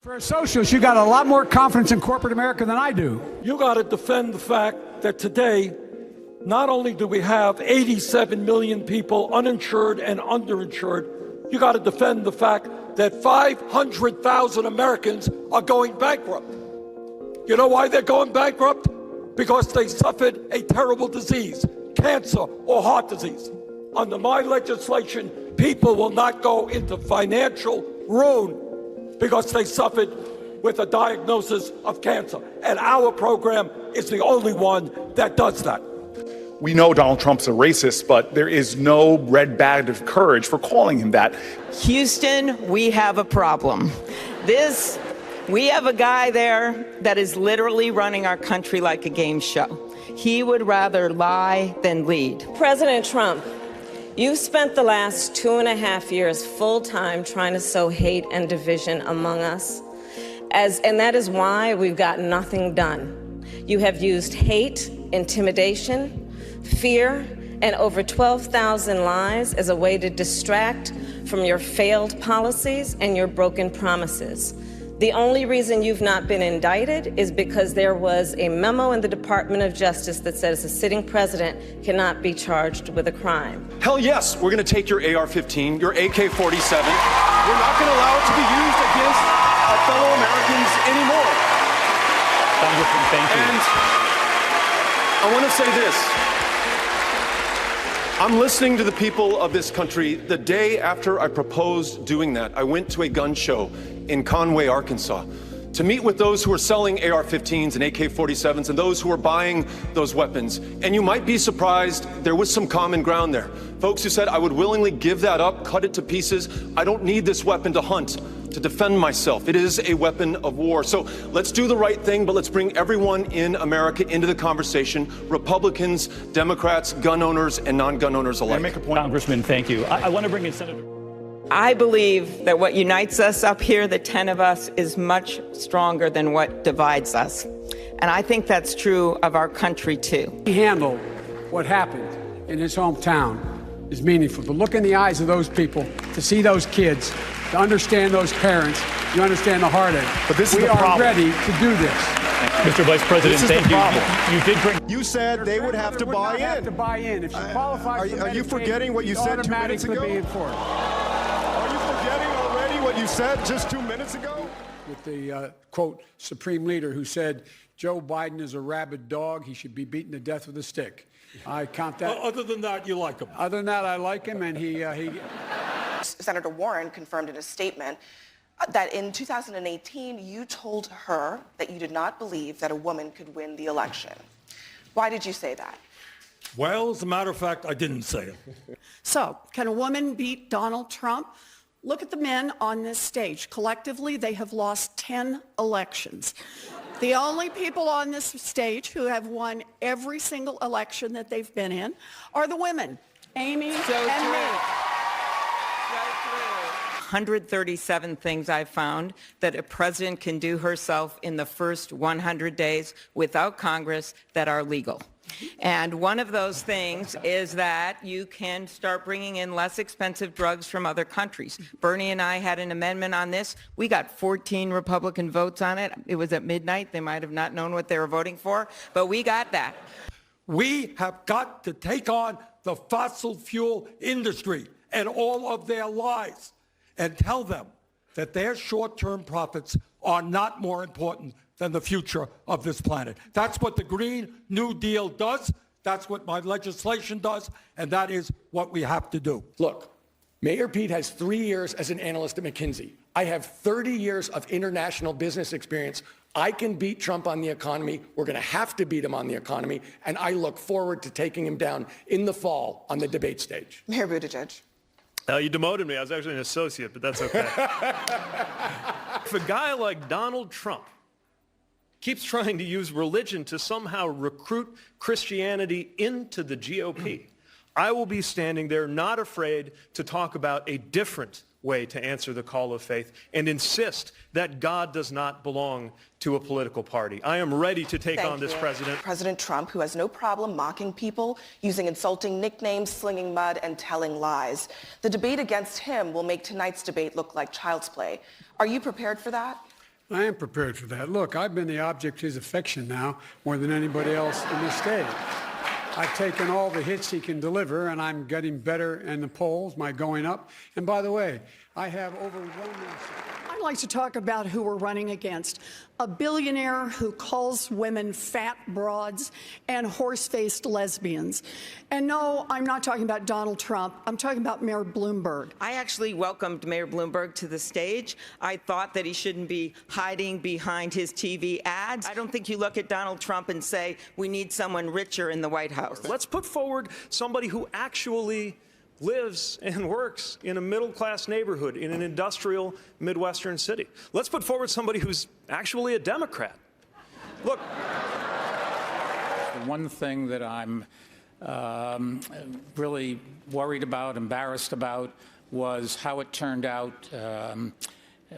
For a socialist, you got a lot more confidence in corporate America than I do. You got to defend the fact that today, not only do we have 87 million people uninsured and underinsured, you got to defend the fact that 500,000 Americans are going bankrupt. You know why they're going bankrupt? Because they suffered a terrible disease, cancer or heart disease. Under my legislation, people will not go into financial ruin because they suffered with a diagnosis of cancer. And our program is the only one that does that. We know Donald Trump's a racist, but there is no red badge of courage for calling him that. Houston, we have a problem. We have a guy there that is literally running our country like a game show. He would rather lie than lead. President Trump, you've spent the last 2.5 years full-time trying to sow hate and division among us, and that is why we've got nothing done. You have used hate, intimidation, fear, and over 12,000 lies as a way to distract from your failed policies and your broken promises. The only reason you've not been indicted is because there was a memo in the Department of Justice that says a sitting president cannot be charged with a crime. Hell yes, we're going to take your AR-15, your AK-47. We're not going to allow it to be used against our fellow Americans anymore. Congressman, thank you. And I want to say this. I'm listening to the people of this country. The day after I proposed doing that, I went to a gun show in Conway, Arkansas, to meet with those who are selling AR-15s and AK-47s and those who are buying those weapons. And you might be surprised, there was some common ground there. Folks who said, I would willingly give that up, cut it to pieces. I don't need this weapon to hunt, to defend myself. It is a weapon of war. So let's do the right thing, but let's bring everyone in America into the conversation. Republicans, Democrats, gun owners, and non-gun owners alike. Can I make a point? Congressman, thank you. I want to bring in Senator. I believe that what unites us up here, the 10 of us, is much stronger than what divides us. And I think that's true of our country, too. He handled what happened in his hometown is meaningful. To look in the eyes of those people, to see those kids, to understand those parents, you understand the heartache. But this is we the are problem. ready to do this. Mr. Vice President, This is thank the you. problem. You did bring. You said they would have to Would buy not have in. to buy in. If you qualify for Are you Medicaid, forgetting what you you'd said 2 minutes automatically ago? be in for it. Are you forgetting already what you said just 2 minutes ago? With the, quote, Supreme Leader who said, Joe Biden is a rabid dog. He should be beaten to death with a stick. I count that. Other than that, you like him. Other than that, I like him, and he Senator Warren confirmed in a statement that in 2018, you told her that you did not believe that a woman could win the election. Why did you say that? Well, as a matter of fact, I didn't say it. So, can a woman beat Donald Trump? Look at the men on this stage. Collectively, they have lost 10 elections. The only people on this stage who have won every single election that they've been in are the women, Amy and me. 137 things I found that a president can do herself in the first 100 days without Congress that are legal. And one of those things is that you can start bringing in less expensive drugs from other countries. Bernie and I had an amendment on this. We got 14 Republican votes on it. It was at midnight. They might have not known what they were voting for, but we got that. We have got to take on the fossil fuel industry and all of their lies and tell them that their short-term profits are not more important than the future of this planet. That's what the Green New Deal does. That's what my legislation does. And that is what we have to do. Look, Mayor Pete has 3 years as an analyst at McKinsey. I have 30 years of international business experience. I can beat Trump on the economy. We're going to have to beat him on the economy. And I look forward to taking him down in the fall on the debate stage. Mayor Buttigieg. You demoted me. I was actually an associate, but that's okay. If a guy like Donald Trump keeps trying to use religion to somehow recruit Christianity into the GOP, I will be standing there not afraid to talk about a different way to answer the call of faith and insist that God does not belong to a political party. I am ready to take on this president. President Trump, who has no problem mocking people, using insulting nicknames, slinging mud, and telling lies. The debate against him will make tonight's debate look like child's play. Are you prepared for that? I am prepared for that. Look, I've been the object of his affection now more than anybody else in this state. I've taken all the hits he can deliver, and I'm getting better in the polls, my going up. And by the way, I have overwhelming support. I'd like to talk about who we're running against. A billionaire who calls women fat broads and horse-faced lesbians. And no, I'm not talking about Donald Trump. I'm talking about Mayor Bloomberg. I actually welcomed Mayor Bloomberg to the stage. I thought that he shouldn't be hiding behind his TV ads. I don't think you look at Donald Trump and say, we need someone richer in the White House. Let's put forward somebody who actually lives and works in a middle-class neighborhood in an industrial Midwestern city. Let's put forward somebody who's actually a Democrat. Look. The one thing that I'm really worried about, embarrassed about, was how it turned out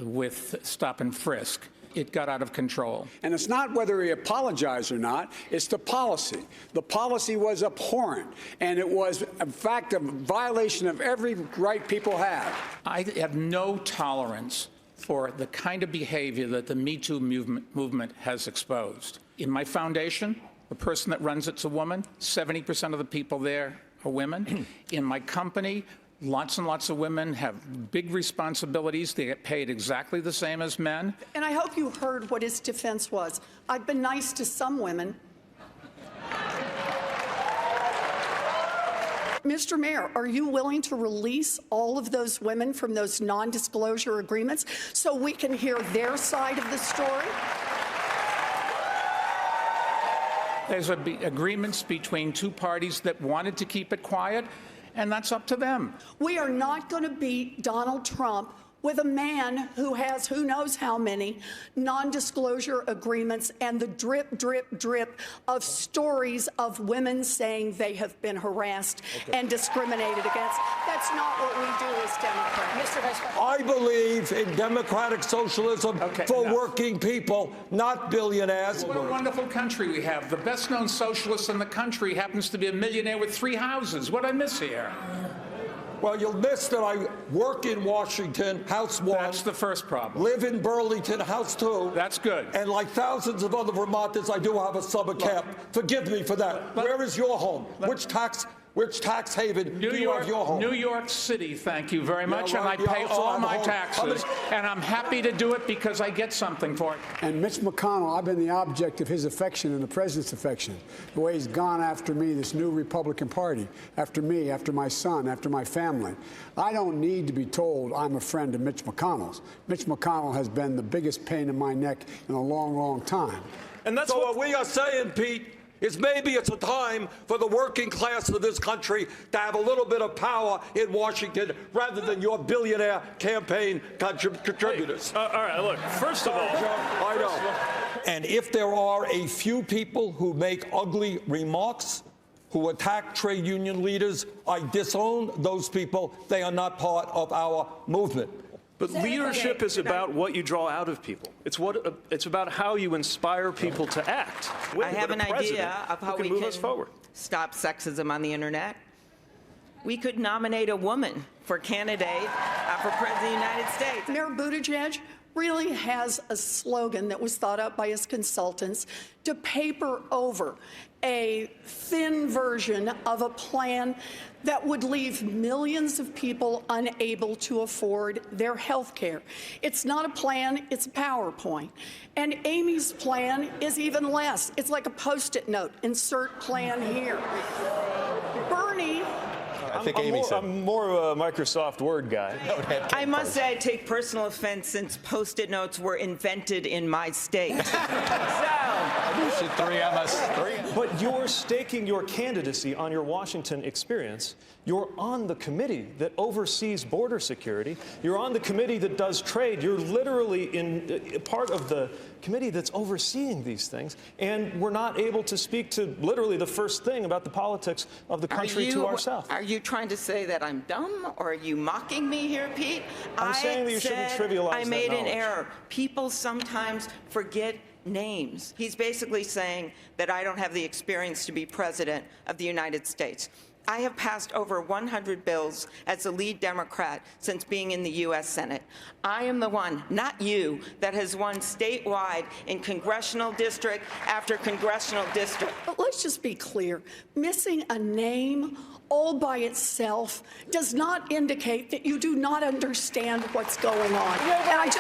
with stop and frisk. It got out of control. And it's not whether he apologized or not, it's the policy. The policy was abhorrent, and it was, in fact, a violation of every right people have. I have no tolerance for the kind of behavior that the Me Too movement has exposed. In my foundation, the person that runs it's a woman. 70% of the people there are women. In my company, lots and lots of women have big responsibilities. They get paid exactly the same as men. And I hope you heard what his defense was. I've been nice to some women. Mr. Mayor, are you willing to release all of those women from those non-disclosure agreements so we can hear their side of the story? There's agreements between two parties that wanted to keep it quiet, and that's up to them. We are not going to beat Donald Trump with a man who has who knows how many non-disclosure agreements and the drip, drip, drip of stories of women saying they have been harassed and discriminated against. That's not what we do as Democrats. Mr. Vice President. I believe in democratic socialism for working people, not billionaires. What a wonderful country we have. The best-known socialist in the country happens to be a millionaire with 3 houses. What I miss here? Well, you'll miss that I work in Washington, House 1. That's the first problem. Live in Burlington, House 2. That's good. And like thousands of other Vermonters, I do have a summer camp. Forgive me for that. Where is your home? Which tax haven do you have your home? New York City, thank you very much. Yeah, and I pay all my taxes. And I'm happy to do it because I get something for it. And Mitch McConnell, I've been the object of his affection and the president's affection. The way he's gone after me, this new Republican Party, after me, after my son, after my family. I don't need to be told I'm a friend of Mitch McConnell's. Mitch McConnell has been the biggest pain in my neck in a long, long time. And that's what we are saying, Pete, is maybe it's a time for the working class of this country to have a little bit of power in Washington rather than your billionaire campaign contributors. All right, look, first of all, I know. And if there are a few people who make ugly remarks, who attack trade union leaders, I disown those people. They are not part of our movement. But leadership is about what you draw out of people. It's about how you inspire people to act. I have an idea of how we move can us forward. stop sexism on the internet. We could nominate a woman for candidate for President of the United States. Mayor Buttigieg really has a slogan that was thought up by his consultants to paper over a thin version of a plan that would leave millions of people unable to afford their health care. It's not a plan, it's a PowerPoint. And Amy's plan is even less. It's like a Post-it note, insert plan here. Bernie, I'm more of a Microsoft Word guy. I must say I take personal offense since Post-it notes were invented in my state. But you're staking your candidacy on your Washington experience. You're on the committee that oversees border security. You're on the committee that does trade. You're literally in part of the committee that's overseeing these things. And we're not able to speak to literally the first thing about the politics of the country to ourselves. Are you trying to say that I'm dumb, or are you mocking me here, Pete? I'm saying that you shouldn't trivialize that I made an knowledge. error. People sometimes forget names. He's basically saying that I don't have the experience to be president of the United States. I have passed over 100 bills as the lead Democrat since being in the U.S. Senate. I am the one, not you, that has won statewide in congressional district after congressional district. But let's just be clear. Missing a name all by itself does not indicate that you do not understand what's going on. And I just